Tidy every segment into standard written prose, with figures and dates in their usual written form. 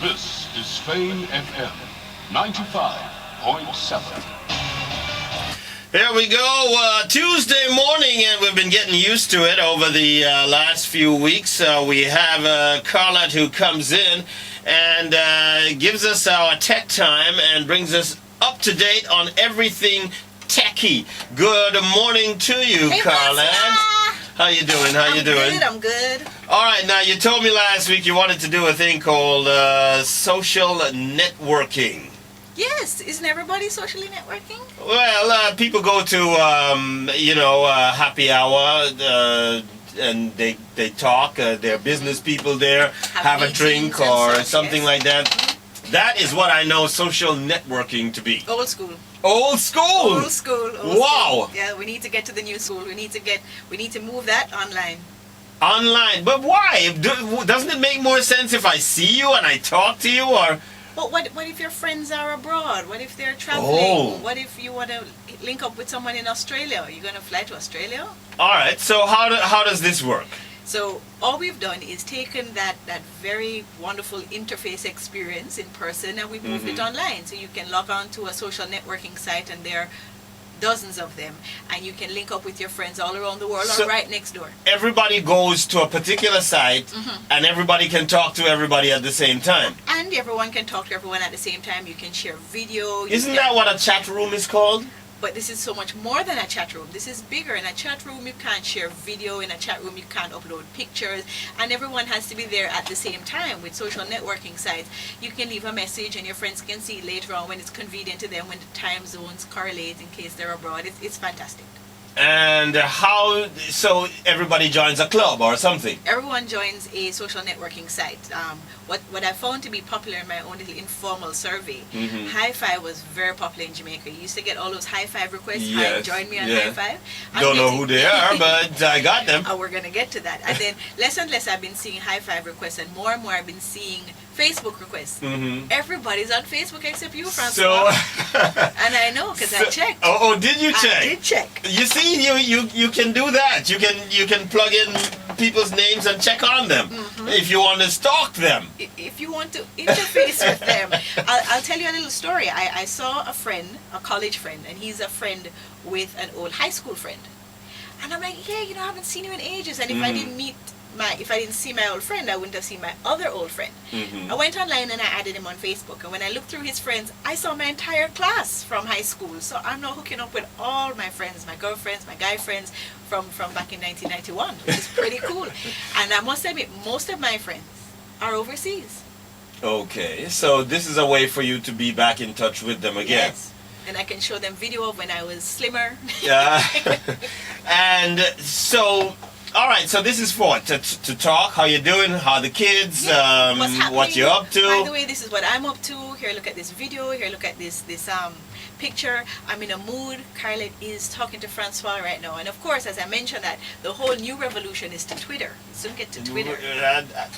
This is Fame FM 95.7. Here we go, Tuesday morning, and we've been getting used to it over the last few weeks. We have Carlette who comes in and gives us our tech time and brings us up to date on everything techie. Good morning to you, Hey, Carlette. Pastor. How you doing? How you doing? I'm good. All right, now you told me last week you wanted to do a thing called social networking. Yes, isn't everybody socially networking? Well, people go to happy hour and they talk. There are business people there, have a drink meetings and or such, something yes. like that. That is what I know social networking to be. Old school. Old school. Old school. Old Wow. School. Yeah, we need to get to the new school. We need to move that online. Online, but why? Doesn't it make more sense if I see you and I talk to you, or? But what if your friends are abroad? What if they're traveling? Oh. What if you want to link up with someone in Australia? Are you going to fly to Australia? All right. So how does this work? So all we've done is taken that very wonderful interface experience in person and we moved it online. So you can log on to a social networking site and there are dozens of them and you can link up with your friends all around the world So or right next door. everybody goes to a particular site and everybody can talk to everybody at the same time. And everyone can talk to everyone at the same time. You can share video. Isn't that what a chat room is called? But this is so much more than a chat room. This is bigger. In a chat room, you can't share video. In a chat room, you can't upload pictures. And everyone has to be there at the same time. With social networking sites, you can leave a message and your friends can see it later on when it's convenient to them, when the time zones correlate in case they're abroad. It's fantastic. And so everybody joins a club or something? Everyone joins a social networking site. What I found to be popular in my own little informal survey, High Five was very popular in Jamaica. You used to get all those high five requests. Yes, Hi, join me on yeah. High Five. Don't know who they are, but I got them. We're going to get to that. And then less and less I've been seeing high five requests and more I've been seeing Facebook requests. Everybody's on Facebook except you, Francois. And I know because I checked. Oh, did you check? I did check. You see, you can do that. You can plug in people's names and check on them if you want to stalk them. If you want to interface with them, I'll tell you a little story. I saw a friend, a college friend, and he's a friend with an old high school friend. And I'm like, yeah, I haven't seen you in ages. And if I didn't see my old friend, I wouldn't have seen my other old friend. I went online and I added him on Facebook. And when I looked through his friends, I saw my entire class from high school. So I'm now hooking up with all my friends, my girlfriends, my guy friends from back in 1991, which is pretty cool. And I must admit, most of my friends are overseas. Okay, so this is a way for you to be back in touch with them again. Yes. And I can show them video of when I was slimmer. Yeah. And so, all right, so this is for to talk, how you doing, how the kids, What's happening. what you're up to. By the way, this is what I'm up to. Here, look at this video. Here, look at this picture. I'm in a mood. Carlette is talking to Francois right now. And of course, as I mentioned that, the whole new revolution is to Twitter. Soon get to Twitter.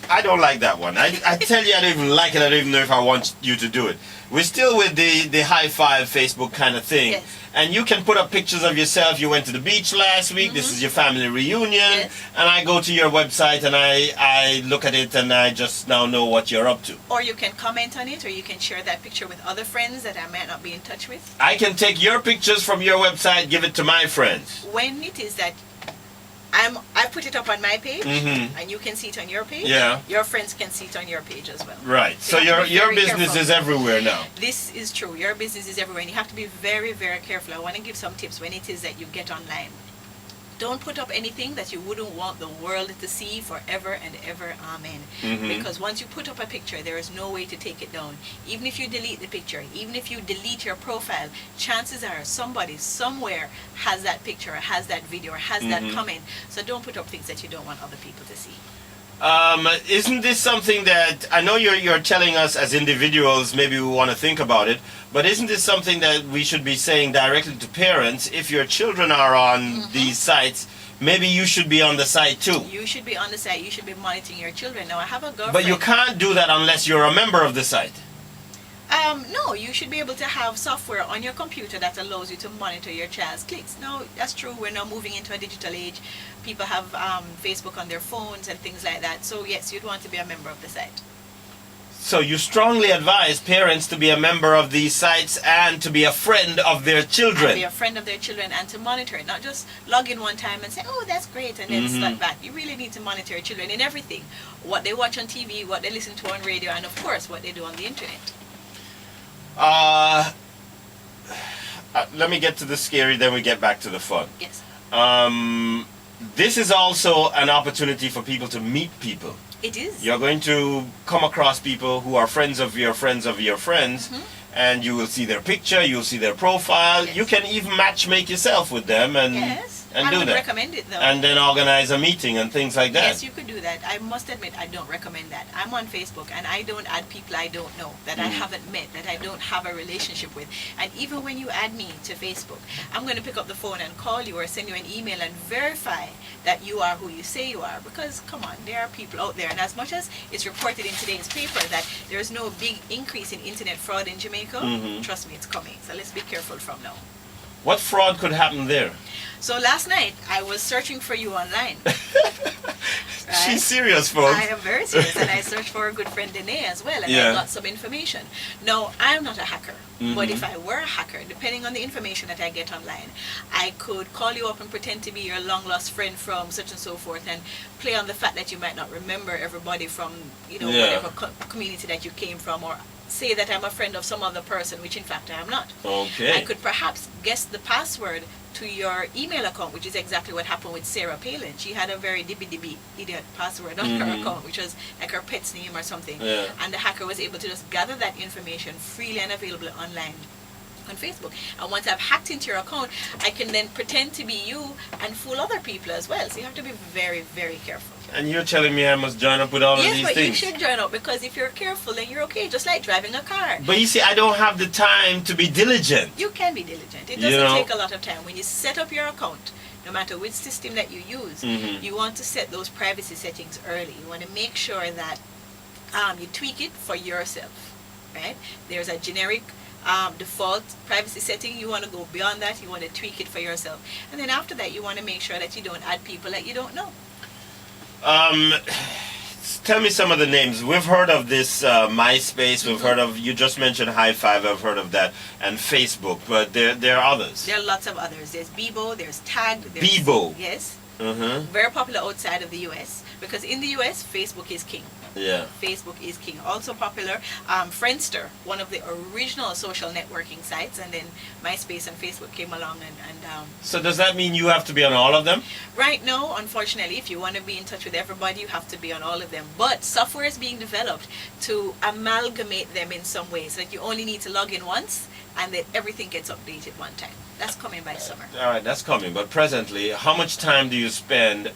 I don't like that one. I tell you, I don't even like it. I don't even know if I want you to do it. We're still with the high five Facebook kind of thing. Yes. And you can put up pictures of yourself. You went to the beach last week. This is your family reunion. Yes. And I go to your website and I look at it and I just now know what you're up to. Or you can comment on it, or you can share that picture with other friends that I might not be in touch with. I can take your pictures from your website, give it to my friends. When it is that I put it up on my page, and you can see it on your page. Yeah. Your friends can see it on your page as well. Right. So you have to be your very business careful. is everywhere now. This is true. Your business is everywhere, and you have to be very, very careful. I want to give some tips when it is that you get online. Don't put up anything that you wouldn't want the world to see forever and ever. Amen. Because once you put up a picture, there is no way to take it down. Even if you delete the picture, even if you delete your profile, chances are somebody somewhere has that picture, or has that video, or has that comment. So don't put up things that you don't want other people to see. Isn't this something that, I know you're telling us as individuals, maybe we want to think about it, but isn't this something that we should be saying directly to parents? If your children are on these sites, maybe you should be on the site too. You should be on the site. You should be monitoring your children. Now, I have a girlfriend. But you can't do that unless you're a member of the site. No, you should be able to have software on your computer that allows you to monitor your child's clicks. No, that's true. We're now moving into a digital age. People have Facebook on their phones and things like that. So yes, you'd want to be a member of the site. So you strongly advise parents to be a member of these sites and to be a friend of their children. And be a friend of their children and to monitor it. Not just log in one time and say, oh, that's great, and then start back. You really need to monitor your children in everything. What they watch on TV, what they listen to on radio, and of course, what they do on the internet. Let me get to the scary, then we get back to the fun. Yes. This is also an opportunity for people to meet people. It is. You're going to come across people who are friends of your friends of your friends, and you will see their picture, you'll see their profile. Yes. You can even matchmake yourself with them and I do would that. recommend it though. And then organize a meeting and things like that. Yes, you could do that. I must admit, I don't recommend that. I'm on Facebook and I don't add people I don't know, that I haven't met, that I don't have a relationship with. And even when you add me to Facebook, I'm going to pick up the phone and call you or send you an email and verify that you are who you say you are. Because, come on, there are people out there. And as much as it's reported in today's paper that there's no big increase in internet fraud in Jamaica, trust me, it's coming. So let's be careful from now. What fraud could happen there? So last night, I was searching for you online. Right? She's serious, folks. I am very serious, and I searched for a good friend Danae as well, and I got some information. No, I'm not a hacker, but if I were a hacker, depending on the information that I get online, I could call you up and pretend to be your long-lost friend from such and so forth, and play on the fact that you might not remember everybody from, whatever community that you came from, or say that I'm a friend of some other person, which in fact I am not. Okay. I could perhaps guess the password to your email account, which is exactly what happened with Sarah Palin. She had a very dibby idiot password on her account, which was like her pet's name or something. Yeah. And the hacker was able to just gather that information freely and available online on Facebook. And once I've hacked into your account, I can then pretend to be you and fool other people as well. So you have to be very, very careful. And you're telling me I must join up with all of Yes, these but things? you should join up, because if you're careful, then you're okay, just like driving a car. But you see, I don't have the time to be diligent. You can be diligent. It doesn't take a lot of time. When you set up your account, no matter which system that you use, you want to set those privacy settings early. You want to make sure that you tweak it for yourself, right? There's a generic default privacy setting. You want to go beyond that. You want to tweak it for yourself. And then after that, you want to make sure that you don't add people that you don't know. Tell me some of the names. We've heard of this MySpace. We've heard of, you just mentioned High Five. I've heard of that, and Facebook. But there are others. There are lots of others. There's Bebo. There's Tag. There's, Bebo. Yes. Mm-hmm. Very popular outside of the U.S. because in the U.S. Facebook is king. Yeah. Facebook is king. Also popular, Friendster, one of the original social networking sites, and then MySpace and Facebook came along and So does that mean you have to be on all of them? right now, unfortunately, if you want to be in touch with everybody, you have to be on all of them. But software is being developed to amalgamate them in some ways. Like you only need to log in once, and then everything gets updated one time. That's coming by summer. All right, that's coming. But presently, how much time do you spend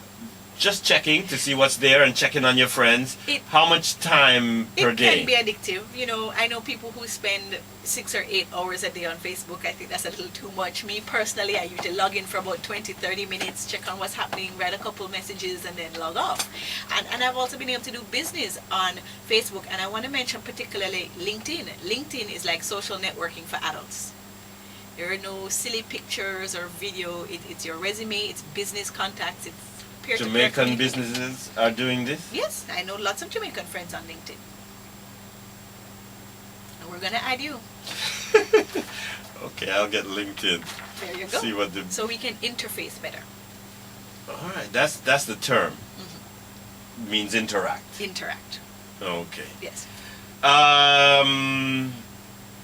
just checking to see what's there and checking on your friends? How much time per day? It can be addictive. You know, I know people who spend 6 or 8 hours a day on Facebook. I think that's a little too much. Me personally, I usually log in for about 20-30 minutes, check on what's happening, write a couple messages, and then log off. And I've also been able to do business on Facebook, and I want to mention particularly LinkedIn. LinkedIn is like social networking for adults. There are no silly pictures or video. It's your resume, it's business contacts, it's peer-to-peer Jamaican communication. businesses are doing this? Yes, I know lots of Jamaican friends on LinkedIn. And we're going to add you. Okay, I'll get LinkedIn. There you go. See what the... So we can interface better. All right, that's the term. Means interact. Interact. Okay. Yes.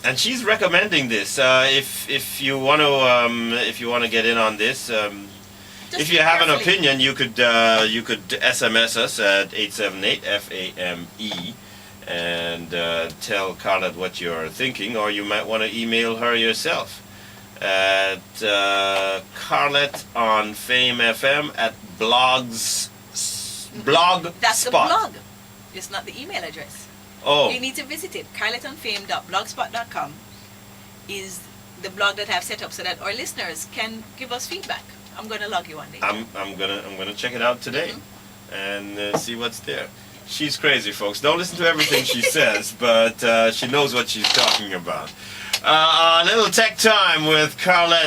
And she's recommending this. If you want to get in on this, if you have an opinion, you could SMS us at 878-FAME and tell Carlette what you're thinking, or you might want to email her yourself at Carlette on Fame FM at blogspot. That's the blog. It's not the email address. Oh. You need to visit it. carletteonfame.blogspot.com is the blog that I've set up so that our listeners can give us feedback. I'm going to log you one day. I'm gonna check it out today and see what's there. She's crazy, folks. Don't listen to everything she says, but she knows what she's talking about. A little tech time with Carlette.